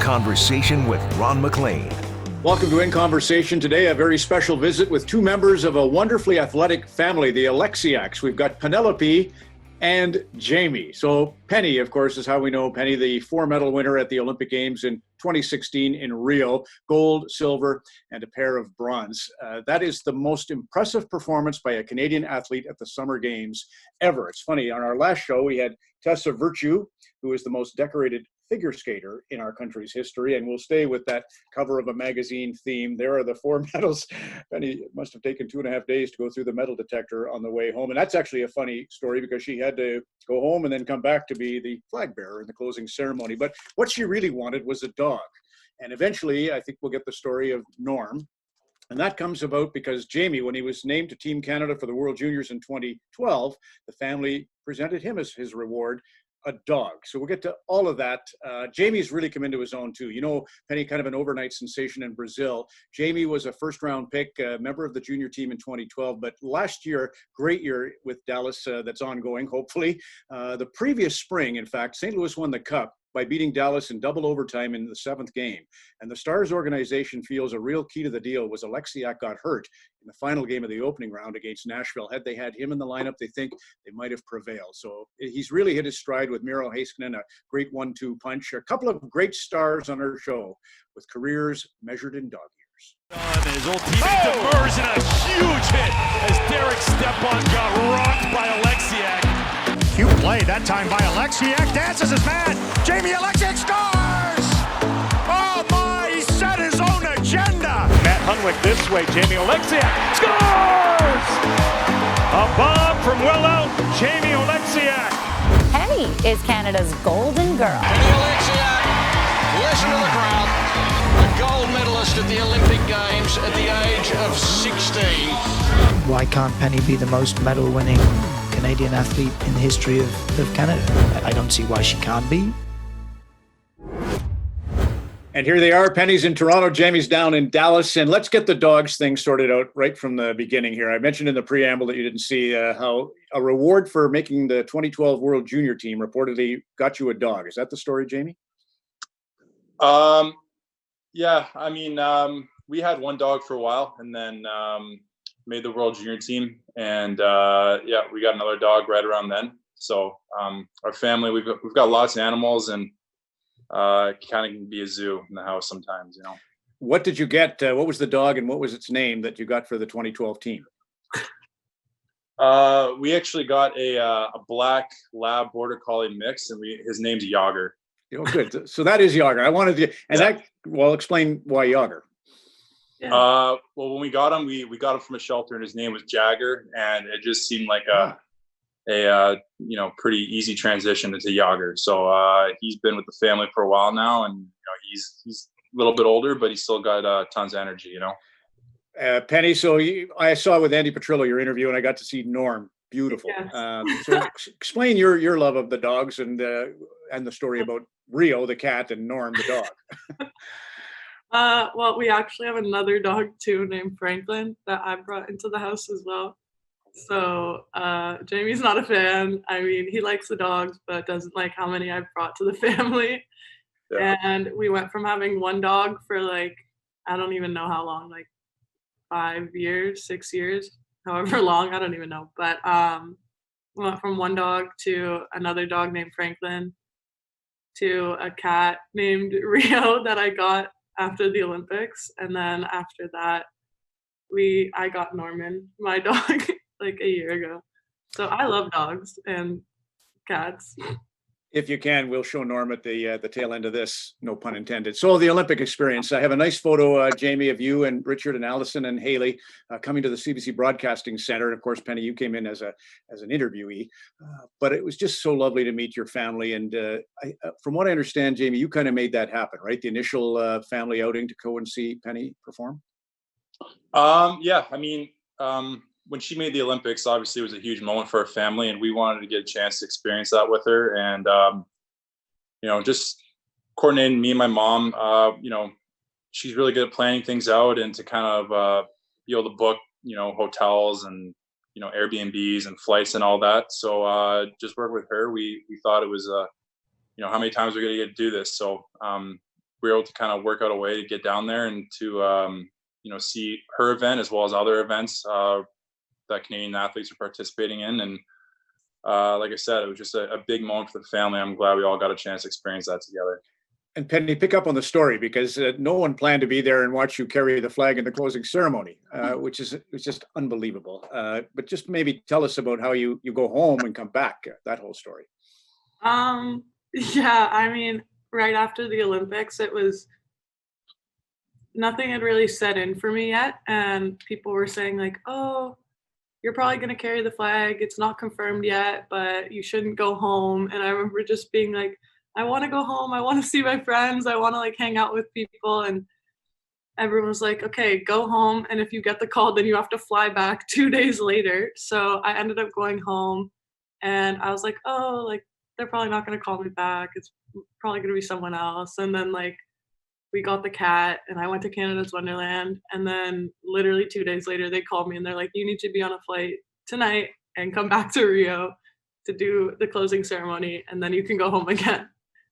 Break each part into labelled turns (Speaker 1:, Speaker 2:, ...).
Speaker 1: Conversation with Ron MacLean.
Speaker 2: Welcome to In Conversation. Today, a very special visit with two members of a wonderfully athletic family, the Oleksiaks. We've got Penelope and Jamie. So Penny, of course, is how we know Penny, the 4-medal winner at the Olympic Games in 2016 in Rio, gold, silver, and a pair of bronze. That is the most impressive performance by a Canadian athlete at the Summer Games ever. It's funny, on our last show, we had Tessa Virtue, who is the most decorated figure skater in our country's history, and we'll stay with that cover of a magazine theme. There are the 4 medals. Penny must have taken 2.5 days to go through the metal detector on the way home, and that's actually a funny story because she had to go home and then come back to be the flag bearer in the closing ceremony. But what she really wanted was a dog, and eventually I think we'll get the story of Norm. And that comes about because Jamie, when he was named to Team Canada for the World Juniors in 2012, the family presented him as his reward a dog. So we'll get to all of that. Jamie's really come into his own too. You know, Penny, kind of an overnight sensation in Brazil. Jamie was a first-round pick, member of the junior team in 2012, but last year, great year with Dallas that's ongoing, hopefully. The previous spring, in fact, St. Louis won the Cup by beating Dallas in double overtime in the 7th game. And the Stars organization feels a real key to the deal was Oleksiak got hurt in the final game of the opening round against Nashville. Had they had him in the lineup, they think they might have prevailed. So he's really hit his stride with Miro Heiskanen, a great 1-2 punch. A couple of great stars on our show with careers measured in dog years.
Speaker 3: His old teammate demurs in a huge hit as Derek Stepan got rocked by Oleksiak.
Speaker 4: Cute play that time by Oleksiak. Dances his man. Jamie Oleksiak scores! Oh my, he set his own agenda.
Speaker 3: Matt Hunwick this way. Jamie Oleksiak scores! A bomb from well out. Jamie Oleksiak.
Speaker 5: Penny is Canada's golden girl.
Speaker 6: Penny Oleksiak, listen to the crowd. A gold medalist at the Olympic Games at the age of 16.
Speaker 7: Why can't Penny be the most medal-winning Canadian athlete in the history of Canada? I don't see why she can't be.
Speaker 2: And here they are. Penny's in Toronto, Jamie's down in Dallas. And let's get the dogs thing sorted out right from the beginning here. I mentioned in the preamble that you didn't see how a reward for making the 2012 World Junior team reportedly got you a dog. Is that the story, Jamie?
Speaker 8: Yeah, I mean, we had one dog for a while and then made the World Junior team. And yeah, we got another dog right around then. So our family, we've got lots of animals, and it kind of can be a zoo in the house sometimes, you know.
Speaker 2: What did you get? What was the dog and what was its name that you got for the 2012 team?
Speaker 8: We actually got a black lab border collie mix, and his name's Yager.
Speaker 2: Oh, good. So that is Yager. I wanted to, and yeah. Explain why Yager.
Speaker 8: Yeah. Well, when we got him, we got him from a shelter, and his name was Jagger, and it just seemed like a pretty easy transition into Yager. So he's been with the family for a while now, and you know, he's a little bit older, but he's still got tons of energy, you know.
Speaker 2: Penny, so I saw with Andy Petrillo your interview, and I got to see Norm. Beautiful. Yes. So explain your love of the dogs and the story about Rio, the cat, and Norm, the dog.
Speaker 9: Well, we actually have another dog too named Franklin that I brought into the house as well. So Jamie's not a fan. I mean, he likes the dogs, but doesn't like how many I've brought to the family. Yeah. And we went from having one dog for like, I don't even know how long, like 5 years, 6 years, however long, I don't even know. But we went from one dog to another dog named Franklin to a cat named Rio that I got after the Olympics. And then after that, I got Norman, my dog, like a year ago. So I love dogs and cats.
Speaker 2: If you can, we'll show Norm at the tail end of this, no pun intended. So the Olympic experience. I have a nice photo, Jamie, of you and Richard and Allison and Haley coming to the CBC Broadcasting Center. And of course, Penny, you came in as an interviewee. But it was just so lovely to meet your family. And from what I understand, Jamie, you kind of made that happen, right? The initial family outing to go and see Penny perform?
Speaker 8: Yeah, I mean, when she made the Olympics, obviously it was a huge moment for her family, and we wanted to get a chance to experience that with her. And, you know, just coordinating me and my mom, you know, she's really good at planning things out and to kind of be able to book, you know, hotels and, you know, Airbnbs and flights and all that. So just work with her. We thought it was, you know, how many times we're going to get to do this. So we were able to kind of work out a way to get down there and to, see her event as well as other events that Canadian athletes are participating in. And like I said, it was just a big moment for the family. I'm glad we all got a chance to experience that together.
Speaker 2: And Penny, pick up on the story, because no one planned to be there and watch you carry the flag in the closing ceremony, which is just unbelievable. But just maybe tell us about how you go home and come back, that whole story.
Speaker 9: Yeah, I mean, right after the Olympics, nothing had really set in for me yet. And people were saying like, oh, you're probably going to carry the flag. It's not confirmed yet, but you shouldn't go home. And I remember just being like, I want to go home. I want to see my friends. I want to like hang out with people. And everyone was like, okay, go home. And if you get the call, then you have to fly back 2 days later. So I ended up going home, and I was like, oh, like they're probably not going to call me back. It's probably going to be someone else. And then like we got the cat, and I went to Canada's Wonderland. And then literally 2 days later, they called me and they're like, you need to be on a flight tonight and come back to Rio to do the closing ceremony. And then you can go home again.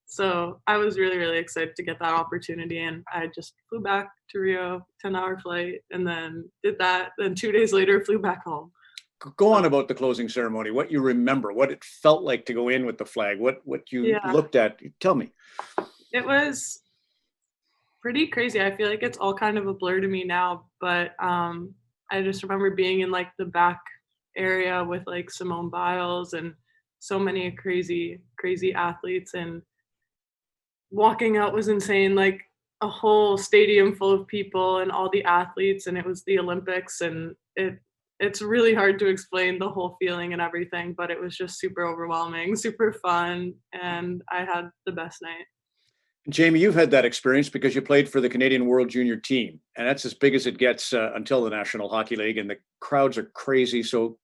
Speaker 9: So I was really, really excited to get that opportunity. And I just flew back to Rio, 10-hour flight, and then did that. Then 2 days later, flew back home.
Speaker 2: Go on about the closing ceremony, what you remember, what it felt like to go in with the flag, what you looked at. Tell me.
Speaker 9: It was pretty crazy. I feel like it's all kind of a blur to me now, but I just remember being in like the back area with like Simone Biles and so many crazy athletes, and walking out was insane. Like a whole stadium full of people and all the athletes, and it was the Olympics, and it's really hard to explain the whole feeling and everything, but it was just super overwhelming, super fun, and I had the best night.
Speaker 2: Jamie, you've had that experience because you played for the Canadian World Junior team, and that's as big as it gets until the National Hockey League, and the crowds are crazy. So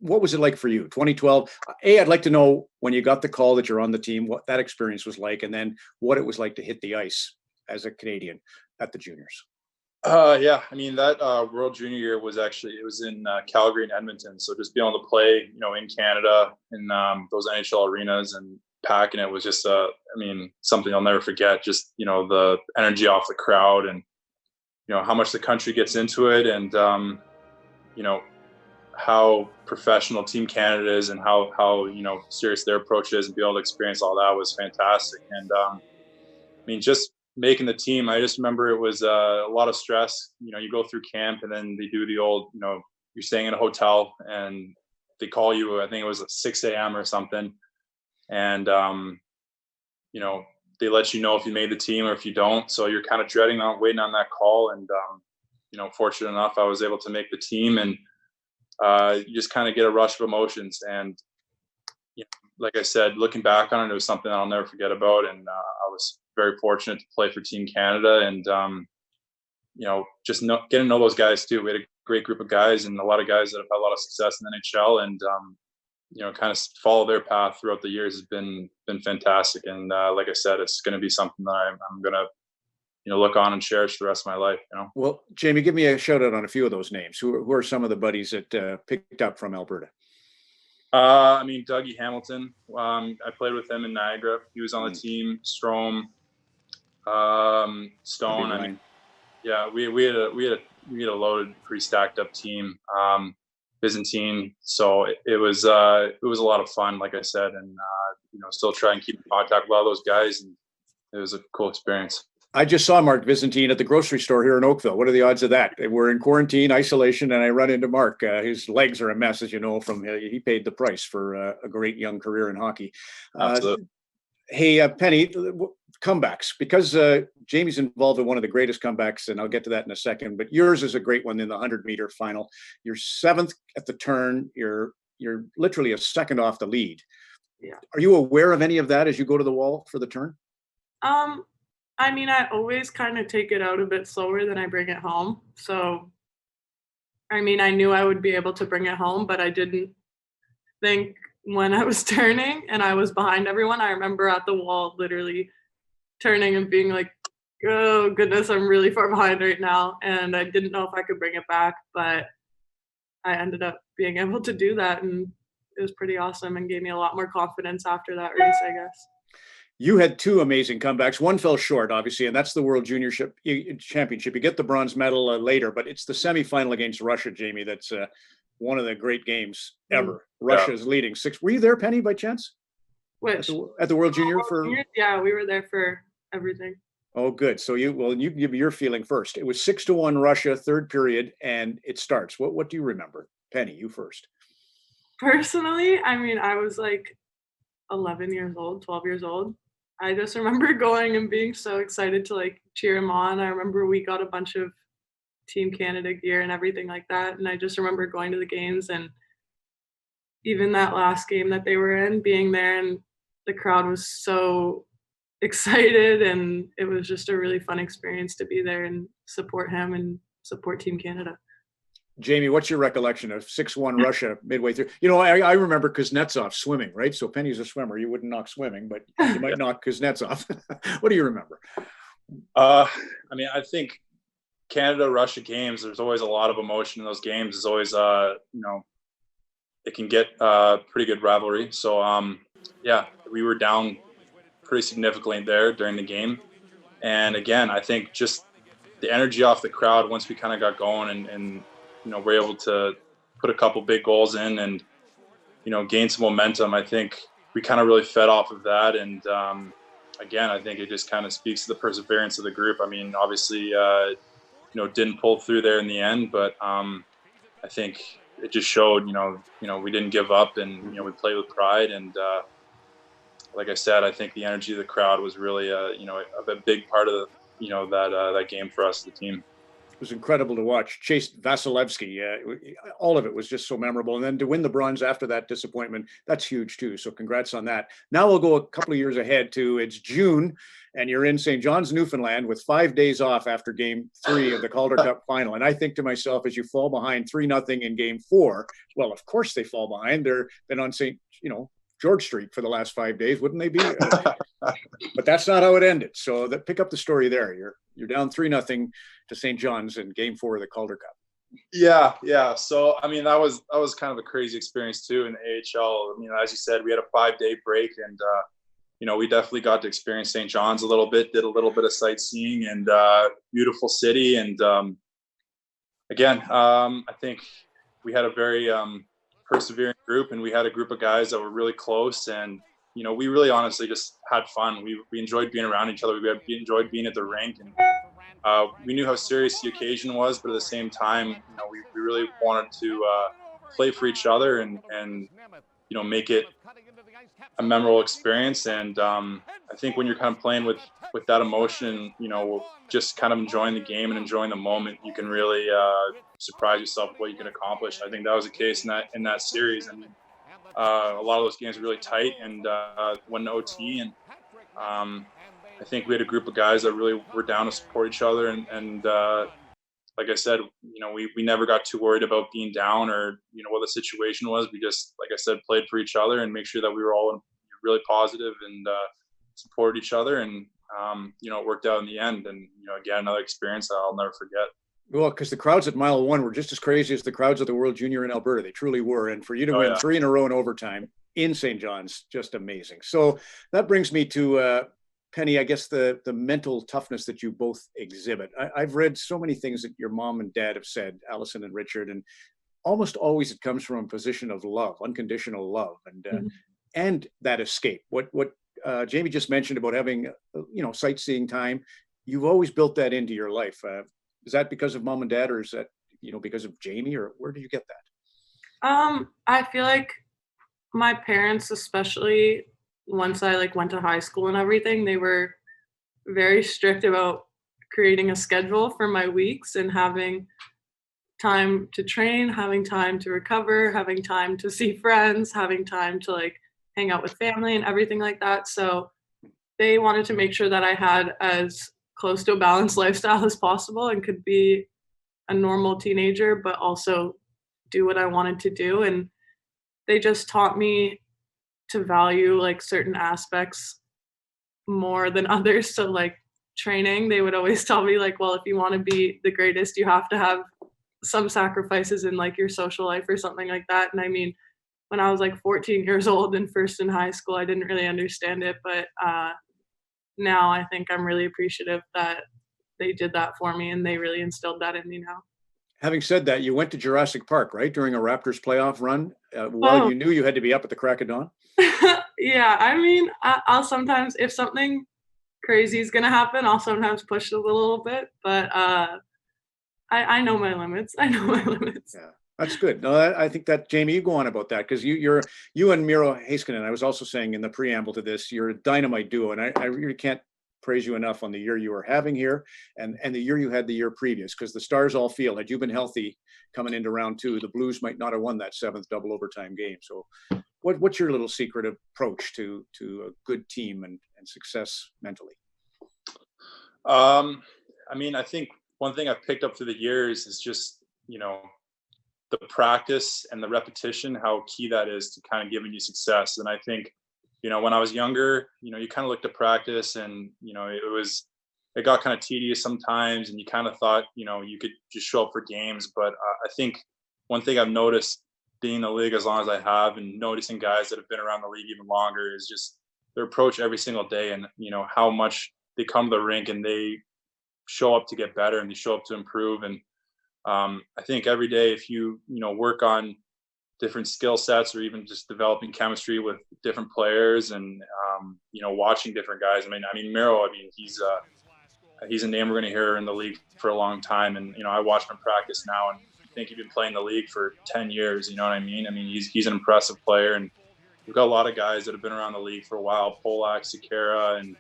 Speaker 2: what was it like for you, 2012? I'd like to know when you got the call that you're on the team, what that experience was like, and then what it was like to hit the ice as a Canadian at the juniors.
Speaker 8: Yeah, I mean, that World Junior year was in Calgary and Edmonton. So just being able to play, in Canada in those NHL arenas and packing it was just, something I'll never forget. Just, the energy off the crowd, and, how much the country gets into it, and, how professional Team Canada is, and how serious their approach is, and be able to experience all that was fantastic. And just making the team, I just remember it was a lot of stress. You go through camp, and then they do the old, you're staying in a hotel, and they call you, I think it was at 6 a.m. or something. And, they let you know if you made the team or if you don't. So you're kind of waiting on that call. And, fortunate enough, I was able to make the team, and you just kind of get a rush of emotions. And, like I said, looking back on it, it was something I'll never forget about. And I was very fortunate to play for Team Canada, and getting to know those guys too. We had a great group of guys, and a lot of guys that have had a lot of success in the NHL, and kind of follow their path throughout the years has been fantastic. And like I said, it's going to be something that I'm going to look on and cherish the rest of my life.
Speaker 2: Well, Jamie, give me a shout out on a few of those names. Who are some of the buddies that picked up from Alberta?
Speaker 8: Dougie Hamilton. I played with him in Niagara. He was on the team. Strome, Stone. We had a loaded, pretty stacked up team. Byzantine. So it was a lot of fun, like I said, and still try and keep in contact with a lot of those guys, and it was a cool experience.
Speaker 2: I just saw Mark Byzantine at the grocery store here in Oakville. What are the odds of that? We're in quarantine, isolation, and I run into Mark. His legs are a mess, as you know, he paid the price for a great young career in hockey.
Speaker 8: Absolutely.
Speaker 2: Hey, Penny, comebacks, because Jamie's involved in one of the greatest comebacks, and I'll get to that in a second, but yours is a great one in the 100-meter final. You're seventh at the turn. You're literally a second off the lead.
Speaker 9: Yeah.
Speaker 2: Are you aware of any of that as you go to the wall for the turn?
Speaker 9: I always kind of take it out a bit slower than I bring it home. So, I knew I would be able to bring it home, but I didn't think when I was turning and I was behind everyone. I remember at the wall literally turning and being like, oh goodness, I'm really far behind right now. And I didn't know if I could bring it back, but I ended up being able to do that. And it was pretty awesome and gave me a lot more confidence after that race, I guess.
Speaker 2: You had two amazing comebacks. One fell short, obviously, and that's the World Junior Championship. You get the bronze medal later, but it's the semifinal against Russia, Jamie. That's one of the great games ever. Russia's leading 6. Were you there, Penny, by chance?
Speaker 9: Which?
Speaker 2: At the World Junior for?
Speaker 9: Yeah, we were there for everything.
Speaker 2: Oh, good. So you give your feeling first. It was 6-1 Russia, third period, and it starts. What do you remember? Penny, you first.
Speaker 9: Personally, I mean, I was like 11 years old, 12 years old. I just remember going and being so excited to like cheer him on. I remember we got a bunch of Team Canada gear and everything like that. And I just remember going to the games, and even that last game that they were in, being there, and the crowd was so excited, and it was just a really fun experience to be there and support him and support Team Canada.
Speaker 2: Jamie, what's your recollection of 6-1 Russia midway through? You know, I remember Kuznetsov swimming, right? So Penny's a swimmer. You wouldn't knock swimming, but you might knock Kuznetsov. What do you remember?
Speaker 8: I mean, I think Canada-Russia games, there's always a lot of emotion in those games. There's always, it can get pretty good rivalry. So, we were down pretty significantly there during the game. And again, I think just the energy off the crowd once we kind of got going and we're able to put a couple big goals in and, gain some momentum. I think we kind of really fed off of that. And again, I think it just kind of speaks to the perseverance of the group. I mean, obviously, didn't pull through there in the end, but I think it just showed, we didn't give up, and, we played with pride. And like I said, I think the energy of the crowd was really, a big part of that game for us, the team.
Speaker 2: It was incredible to watch. Chase Vasilevsky, all of it was just so memorable. And then to win the bronze after that disappointment, that's huge too. So congrats on that. Now we'll go a couple of years ahead to, it's June, and you're in St. John's, Newfoundland with 5 days off after Game 3 of the Calder Cup final. And I think to myself, as you fall behind 3-0 in Game 4, well, of course they fall behind. They're been on George Street for the last 5 days, wouldn't they be? But that's not how it ended. So pick up the story there. You're down 3-0 to St. John's in Game 4 of the Calder Cup.
Speaker 8: Yeah. So I mean, that was kind of a crazy experience too in the AHL. I mean, as you said, we had a 5-day break, and we definitely got to experience St. John's a little bit. Did a little bit of sightseeing, and beautiful city. And again, I think we had a very persevering group, and we had a group of guys that were really close, and we really honestly just had fun. We enjoyed being around each other. We enjoyed being at the rink, and we knew how serious the occasion was, but at the same time, we really wanted to play for each other and make it a memorable experience. And I think when you're kind of playing with that emotion, just kind of enjoying the game and enjoying the moment, you can really surprise yourself with what you can accomplish. I think that was the case in that series. I mean, a lot of those games were really tight and went to OT, and I think we had a group of guys that really were down to support each other. And like I said, we never got too worried about being down or, what the situation was. We just, like I said, played for each other and make sure that we were all really positive and supported each other. And, it worked out in the end. And, again, another experience that I'll never forget.
Speaker 2: Well, because the crowds at Mile 1 were just as crazy as the crowds at the World Junior in Alberta. They truly were. And for you to win 3 in a row in overtime in St. John's, just amazing. So that brings me to Penny, I guess the mental toughness that you both exhibit. I've read so many things that your mom and dad have said, Allison and Richard, and almost always it comes from a position of love, unconditional love, and that escape. What Jamie just mentioned about having, sightseeing time, you've always built that into your life. Is that because of mom and dad, or is that, because of Jamie, or where do you get that?
Speaker 9: I feel like my parents, especially once I went to high school and everything, they were very strict about creating a schedule for my weeks and having time to train, having time to recover, having time to see friends, having time to hang out with family and everything like that. So they wanted to make sure that I had as close to a balanced lifestyle as possible and could be a normal teenager, but also do what I wanted to do. And they just taught me to value certain aspects more than others. So training, they would always tell me well, if you want to be the greatest, you have to have some sacrifices in your social life or something like that. And I mean, when I was 14 years old and first in high school, I didn't really understand it, but now I think I'm really appreciative that they did that for me, and they really instilled that in me now.
Speaker 2: Having said that, you went to Jurassic Park, right, during a Raptors playoff run, while you knew you had to be up at the crack of dawn?
Speaker 9: Yeah, I mean, I'll sometimes, if something crazy is gonna happen, I'll sometimes push it a little bit, but I know my limits. I know my limits.
Speaker 2: Yeah, that's good. No, I think that, Jamie, you go on about that, because you and Miro Heiskanen, I was also saying in the preamble to this, you're a dynamite duo, and I really can't praise you enough on the year you were having here and the year you had the year previous, because the stars all feel had you been healthy coming into round two, the Blues might not have won that seventh double overtime game. So what's your little secret approach to a good team and success mentally?
Speaker 8: I mean, I think one thing I've picked up through the years is just, the practice and the repetition, how key that is to kind of giving you success. And I think, when I was younger, you kind of looked at practice and, it got kind of tedious sometimes, and you kind of thought, you could just show up for games. But I think one thing I've noticed being in the league as long as I have, and noticing guys that have been around the league even longer, is just their approach every single day, and, how much they come to the rink and they show up to get better and they show up to improve. And I think every day, if you, work on different skill sets, or even just developing chemistry with different players, and watching different guys. I mean Miro, he's a name we're going to hear in the league for a long time. And I watch him practice now, and I think he's been playing the league for 10 years. You know what I mean? He's an impressive player, and we've got a lot of guys that have been around the league for a while, Polak, Sekera, and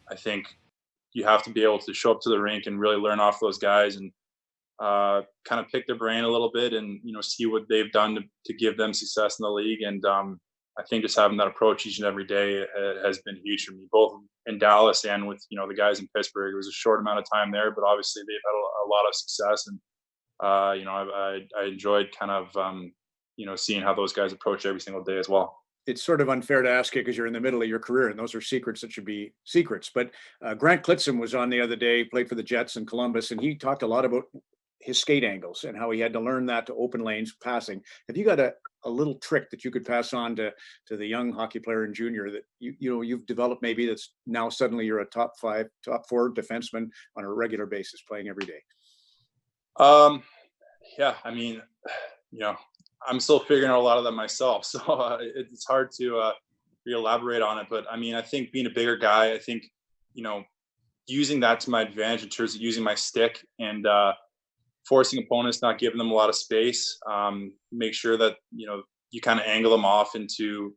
Speaker 8: I think you have to be able to show up to the rink and really learn off those guys, and kind of pick their brain a little bit, and see what they've done to give them success in the league. And I think just having that approach each and every day has been huge for me, both in Dallas and with the guys in Pittsburgh. It was a short amount of time there, but obviously they've had a lot of success, and I enjoyed kind of seeing how those guys approach every single day as well.
Speaker 2: It's sort of unfair to ask you because you're in the middle of your career, and those are secrets that should be secrets. But Grant Klitzum was on the other day, played for the Jets in Columbus, and he talked a lot about his skate angles and how he had to learn that to open lanes passing. Have you got a little trick that you could pass on to the young hockey player in junior that you've developed, maybe that's now suddenly you're a top 4 defenseman on a regular basis playing every day?
Speaker 8: Yeah, I'm still figuring out a lot of that myself, so it's hard to elaborate on it. But I think being a bigger guy, I think using that to my advantage in terms of using my stick and forcing opponents, not giving them a lot of space, make sure that you kind of angle them off into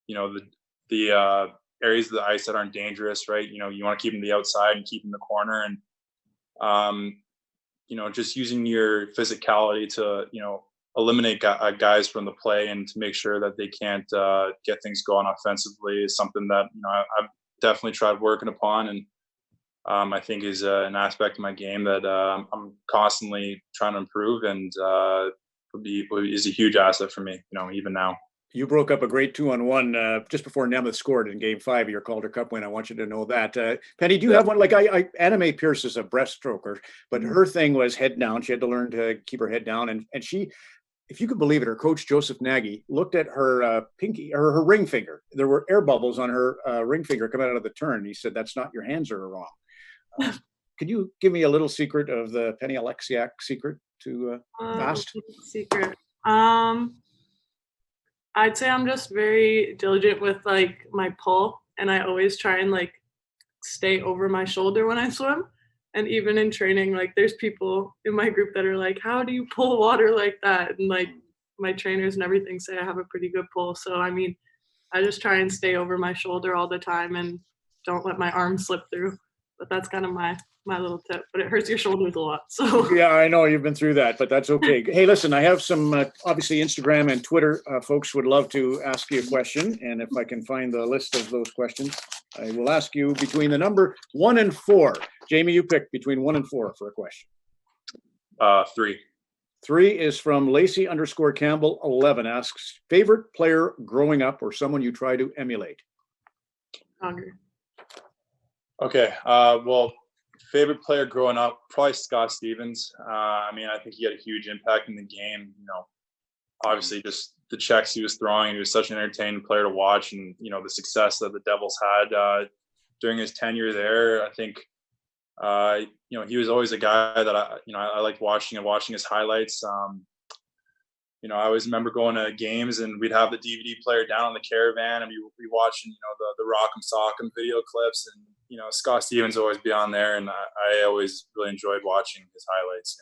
Speaker 8: the areas of the ice that aren't dangerous, right? You want to keep them the outside and keep them in the corner, and just using your physicality to eliminate guys from the play, and to make sure that they can't get things going offensively is something that I've definitely tried working upon, and I think is an aspect of my game that I'm constantly trying to improve, and is a huge asset for me, even now.
Speaker 2: You broke up a great 2-on-1 just before Nemeth scored in Game 5 of your Calder Cup win. I want you to know that. Penny, do you have one? Like Anna Mae Pierce is a breaststroker, but her thing was head down. She had to learn to keep her head down, and she, if you could believe it, her coach Joseph Nagy looked at her pinky or her ring finger. There were air bubbles on her ring finger coming out of the turn. He said, "That's not, your hands are wrong." Could you give me a little secret of the Penny Oleksiak secret to fast?
Speaker 9: Secret. I'd say I'm just very diligent with my pull, and I always try and stay over my shoulder when I swim. And even in training, there's people in my group that are like, "How do you pull water like that?" And my trainers and everything say I have a pretty good pull. So I just try and stay over my shoulder all the time and don't let my arm slip through. But that's kind of my little tip. But it hurts your shoulders a lot. So
Speaker 2: yeah, I know you've been through that, but that's okay. Hey, listen, I have some obviously Instagram and Twitter folks would love to ask you a question, and if I can find the list of those questions, I will ask you between the number 1 and 4. Jamie, you pick between 1 and 4 for a question.
Speaker 8: 3.
Speaker 2: 3 is from Lacey_Campbell 11. Asks, favorite player growing up or someone you try to emulate?
Speaker 9: Hungry.
Speaker 8: Okay. Well, favorite player growing up, probably Scott Stevens. I think he had a huge impact in the game. Obviously just the checks he was throwing. He was such an entertaining player to watch, and the success that the Devils had. during his tenure there. I think, he was always a guy that I liked watching his highlights. I always remember going to games and we'd have the DVD player down on the caravan and we watching, the Rock'em Sock'em video clips, and, Scott Stevens would always be on there, and I always really enjoyed watching his highlights,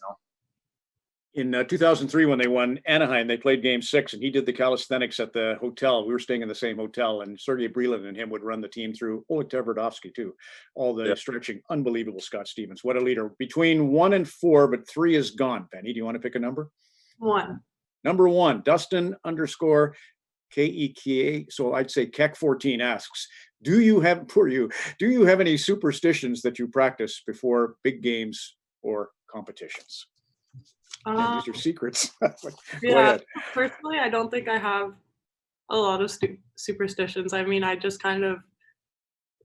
Speaker 2: In 2003, when they won Anaheim, they played Game 6, and he did the calisthenics at the hotel. We were staying in the same hotel, and Sergei Brylin and him would run the team through. Tverdovsky too, all the stretching. Unbelievable, Scott Stevens. What a leader. Between 1 and 4, but 3 is gone. Penny, do you want to pick a number?
Speaker 9: 1.
Speaker 2: Number 1, Dustin _ KEKA. So I'd say Keck14 asks, do you have any superstitions that you practice before big games or competitions? These are secrets.
Speaker 9: Yeah, personally, I don't think I have a lot of superstitions. I mean, I just kind of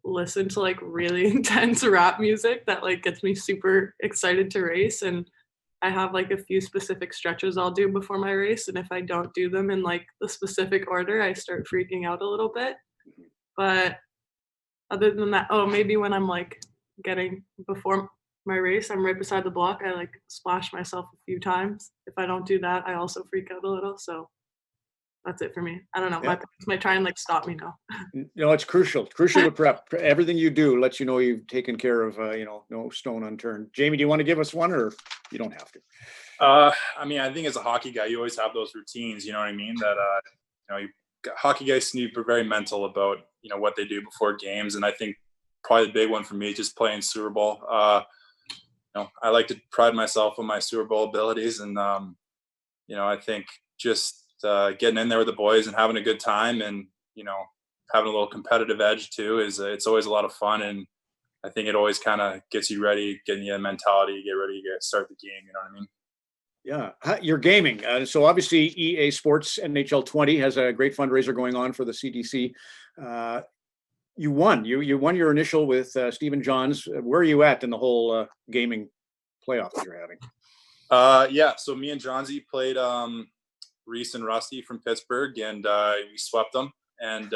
Speaker 9: listen to like really intense rap music that like gets me super excited to race, and I have like a few specific stretches I'll do before my race, and if I don't do them in like the specific order, I start freaking out a little bit. But other than that, maybe when I'm like getting before my race, I'm right beside the block, I like splash myself a few times. If I don't do that, I also freak out a little. So that's it for me. I don't know. My parents might try and like stop me now.
Speaker 2: It's crucial to prep. Everything you do lets you know you've taken care of, no stone unturned. Jamie, do you want to give us one, or you don't have to?
Speaker 8: I mean, I think as a hockey guy, you always have those routines, you know what I mean? That, hockey guys need to be very mental about, what they do before games. And I think probably the big one for me is just playing Super Bowl. I like to pride myself on my Super Bowl abilities. And, I think just getting in there with the boys and having a good time and, having a little competitive edge too it's always a lot of fun. And I think it always kind of gets you ready, getting you a mentality, get ready to start the game. You know what I mean?
Speaker 2: Yeah, you're gaming. So obviously EA Sports NHL 20 has a great fundraiser going on for the CDC. You won. You won your initial with Stephen Johns. Where are you at in the whole gaming playoff that you're having?
Speaker 8: So me and Johnsy played Reese and Rusty from Pittsburgh, and we swept them. And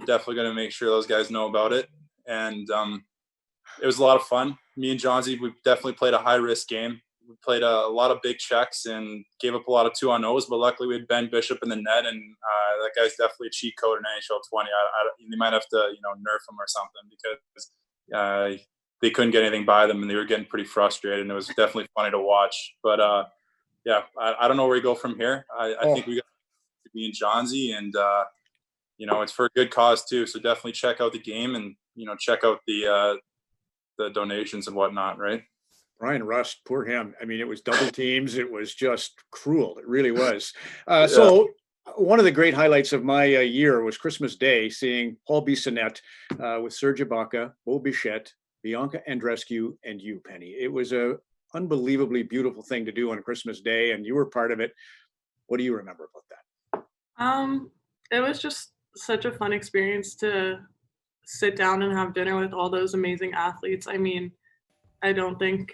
Speaker 8: definitely going to make sure those guys know about it. And it was a lot of fun. Me and Johnsy, we definitely played a high-risk game. We played a lot of big checks and gave up a lot of 2-on-0s, but luckily we had Ben Bishop in the net, and that guy's definitely a cheat code in NHL 20. They might have to, nerf him or something, because they couldn't get anything by them, and they were getting pretty frustrated, and it was definitely funny to watch. But I don't know where we go from here. I think we got to be in Johnsy, and it's for a good cause too. So definitely check out the game, and check out the donations and whatnot, right?
Speaker 2: Brian Rust, poor him. I mean, it was double teams. It was just cruel. It really was. So one of the great highlights of my year was Christmas Day, seeing Paul Bissonnette with Serge Ibaka, Bo Bichette, Bianca Andreescu, and you, Penny. It was a unbelievably beautiful thing to do on Christmas Day, and you were part of it. What do you remember about that?
Speaker 9: It was just such a fun experience to sit down and have dinner with all those amazing athletes. I mean, I don't think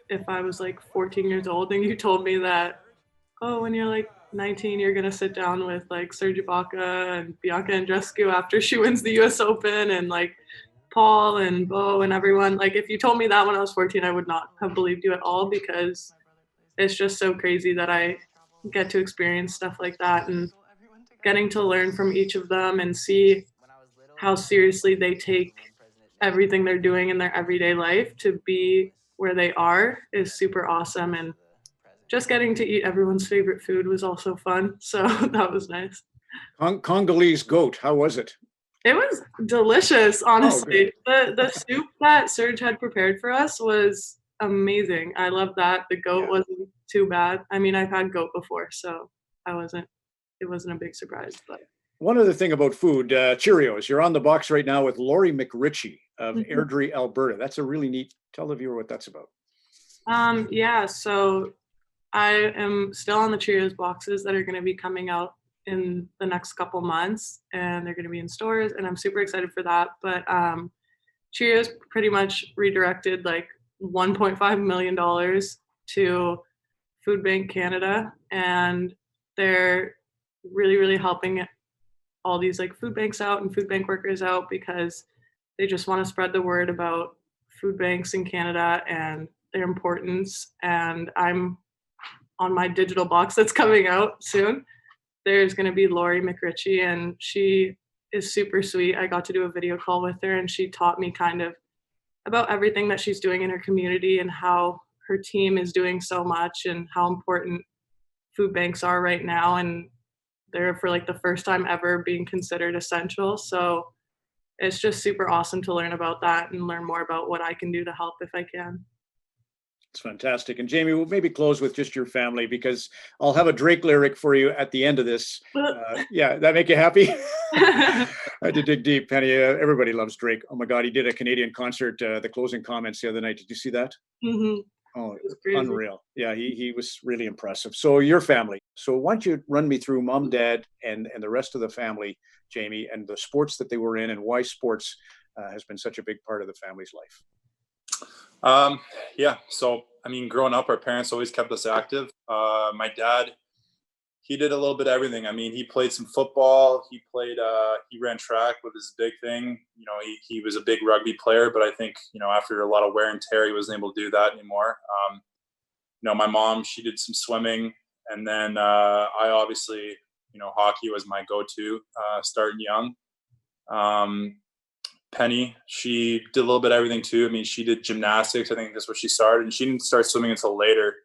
Speaker 9: if I was like 14 years old and you told me that, when you're like 19, you're going to sit down with like Serge Ibaka and Bianca Andreescu after she wins the US Open, and like Paul and Bo and everyone. Like, if you told me that when I was 14, I would not have believed you at all, because it's just so crazy that I get to experience stuff like that, and getting to learn from each of them and see how seriously they take everything they're doing in their everyday life to be where they are is super awesome. And just getting to eat everyone's favorite food was also fun. So that was nice.
Speaker 2: Congolese goat, how was it?
Speaker 9: It was delicious, honestly. The soup that Serge had prepared for us was amazing. I love that. The goat wasn't too bad. I mean, I've had goat before, so it wasn't a big surprise. But
Speaker 2: one other thing about food, Cheerios. You're on the box right now with Lori McRitchie of Airdrie, Alberta. That's a really neat. Tell the viewer what that's about.
Speaker 9: So I am still on the Cheerios boxes that are going to be coming out in the next couple months, and they're going to be in stores, and I'm super excited for that. But Cheerios pretty much redirected like $1.5 million to Food Bank Canada, and they're really, really helping all these like food banks out and food bank workers out, because they just want to spread the word about food banks in Canada and their importance. And I'm on my digital box that's coming out soon. There's going to be Lori McRitchie, and she is super sweet. I got to do a video call with her, and she taught me kind of about everything that she's doing in her community and how her team is doing so much and how important food banks are right now. And they're, for like the first time ever, being considered essential. So it's just super awesome to learn about that and learn more about what I can do to help if I can.
Speaker 2: It's fantastic. And Jamie, we'll maybe close with just your family, because I'll have a Drake lyric for you at the end of this. Yeah, that make you happy? I had to dig deep, Penny. Everybody loves Drake. Oh my God, he did a Canadian concert, the closing comments the other night. Did you see that?
Speaker 9: Mm-hmm.
Speaker 2: Oh, it was unreal. Yeah, he was really impressive. So your family. So why don't you run me through mom, dad, and the rest of the family, Jamie, and the sports that they were in, and why sports has been such a big part of the family's life.
Speaker 8: Yeah. So, I mean, growing up, our parents always kept us active. My dad, he did a little bit of everything. I mean, he played some football. He ran track with his big thing. You know, he was a big rugby player, but I think, you know, after a lot of wear and tear, he wasn't able to do that anymore. You know, my mom, she did some swimming, and then I obviously, you know, hockey was my go-to, starting young. Penny, she did a little bit of everything too. I mean, she did gymnastics. I think that's where she started, and she didn't start swimming until later.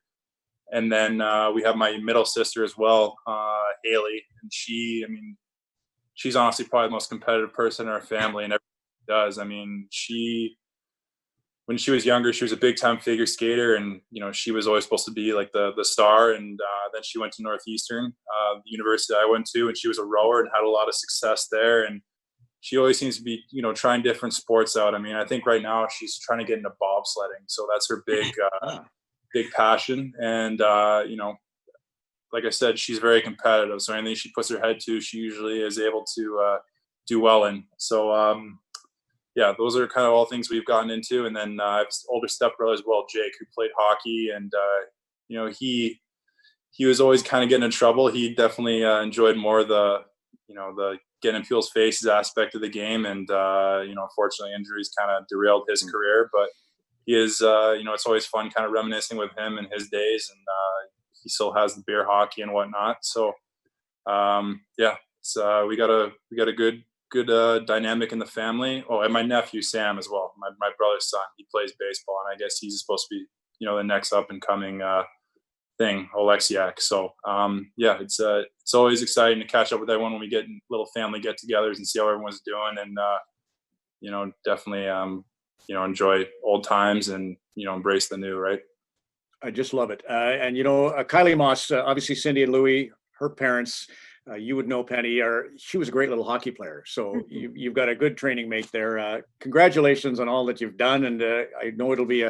Speaker 8: And then we have my middle sister as well, Haley, and she's honestly probably the most competitive person in our family, and everything she does. I mean, when she was younger, she was a big time figure skater, and you know, she was always supposed to be like the star. And then she went to Northeastern, the university I went to, and she was a rower and had a lot of success there. And she always seems to be, you know, trying different sports out. I mean, I think right now she's trying to get into bobsledding, so that's her big passion. And you know, like I said, she's very competitive, so anything she puts her head to, she usually is able to do well in. So yeah, those are kind of all things we've gotten into. And then I have an older stepbrother as well, Jake, who played hockey, and you know, he was always kind of getting in trouble. He definitely enjoyed more the getting in people's faces aspect of the game. And you know, unfortunately, injuries kind of derailed his career, but he is, you know, it's always fun kind of reminiscing with him and his days, and he still has the beer hockey and whatnot. So yeah, it's we got a good dynamic in the family. Oh, and my nephew Sam as well, my brother's son, he plays baseball, and I guess he's supposed to be, you know, the next up and coming Oleksiak. So yeah, it's always exciting to catch up with everyone when we get little family get-togethers and see how everyone's doing. And you know, definitely you know, enjoy old times and, you know, embrace the new, right?
Speaker 2: I just love it. And you know, Kylie Moss, obviously Cindy and Louie, her parents, you would know Penny, she was a great little hockey player. So you've got a good training mate there. Congratulations on all that you've done. And I know it'll be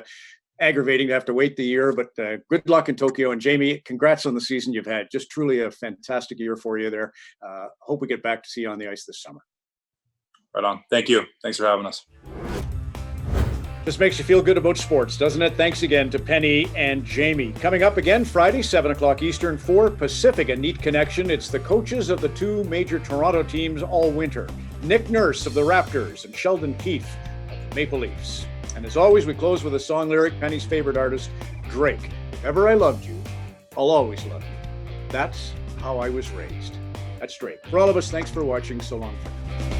Speaker 2: aggravating to have to wait the year, but good luck in Tokyo. And Jamie, congrats on the season you've had. Just truly a fantastic year for you there. Hope we get back to see you on the ice this summer.
Speaker 8: Right on. Thank you. Thanks for having us.
Speaker 2: This makes you feel good about sports, doesn't it? Thanks again to Penny and Jamie. Coming up again Friday, 7 o'clock Eastern, 4 Pacific, a neat connection. It's the coaches of the two major Toronto teams all winter. Nick Nurse of the Raptors and Sheldon Keefe of the Maple Leafs. And as always, we close with a song lyric, Penny's favorite artist, Drake. If ever I loved you, I'll always love you. That's how I was raised. That's Drake. For all of us, thanks for watching. So long for now.